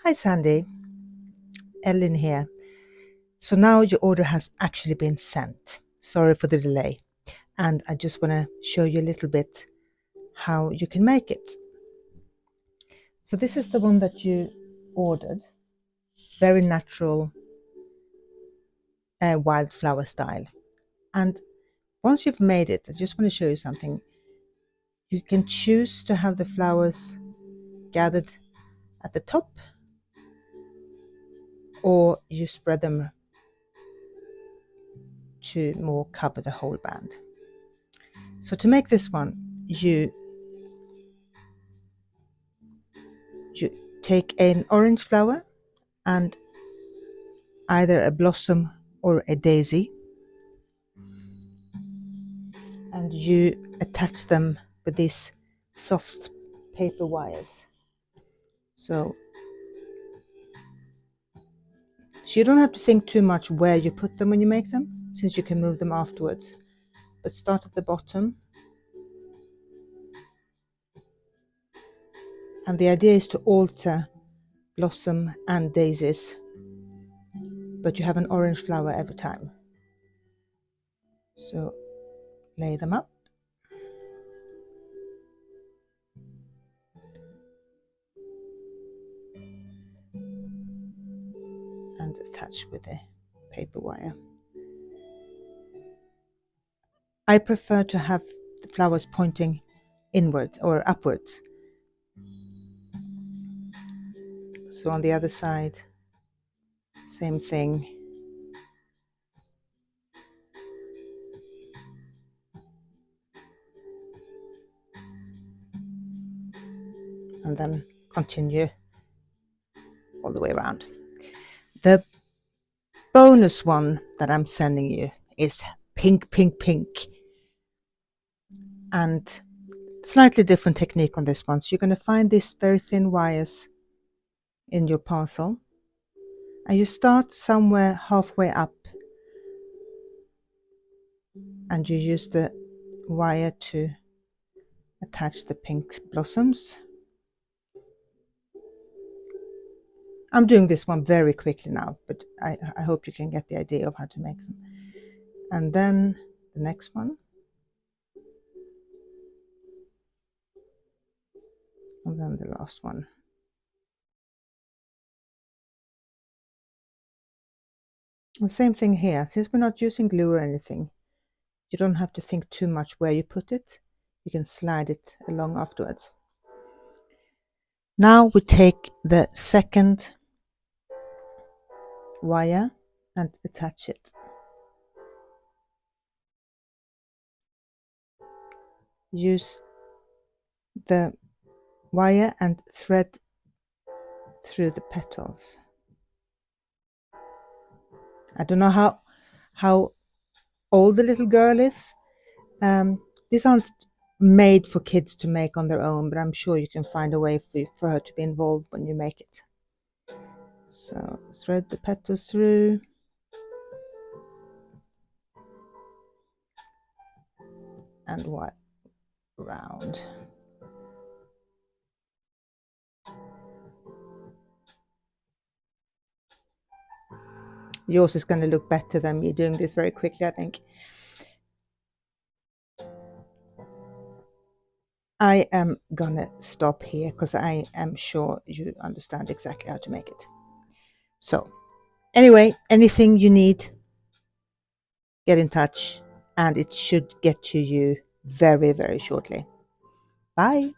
Hi Sandy, Ellen here. So now your order has actually been sent. Sorry for the delay. And I just want to show you a little bit how you can make it. So this is the one that you ordered. Very natural wildflower style. And once you've made it, I just want to show you something. You can choose to have the flowers gathered at the top, or you spread them to more cover the whole band. So to make this one, you take an orange flower and either a blossom or a daisy, and you attach them with these soft paper wires. So you don't have to think too much where you put them when you make them, since you can move them afterwards. But start at the bottom. And the idea is to alter blossom and daisies, but you have an orange flower every time. So lay them up. And attach with a paper wire. I prefer to have the flowers pointing inwards or upwards. So on the other side, same thing. And then continue all the way around. The bonus one that I'm sending you is pink, pink, pink. And slightly different technique on this one. So you're going to find these very thin wires in your parcel. And you start somewhere halfway up. And you use the wire to attach the pink blossoms. I'm doing this one very quickly now, but I hope you can get the idea of how to make them. And then the next one. And then the last one. And same thing here. Since we're not using glue or anything, you don't have to think too much where you put it. You can slide it along afterwards. Now we take the second wire and attach it. Use the wire and thread through the petals. I don't know how old the little girl is. These aren't made for kids to make on their own, but I'm sure you can find a way for her to be involved when you make it. So thread the petals through. And what round. Yours is going to look better than me doing this very quickly, I think. I am gonna stop here because I am sure you understand exactly how to make it. So anyway, anything you need, get in touch, and it should get to you very, very shortly. Bye.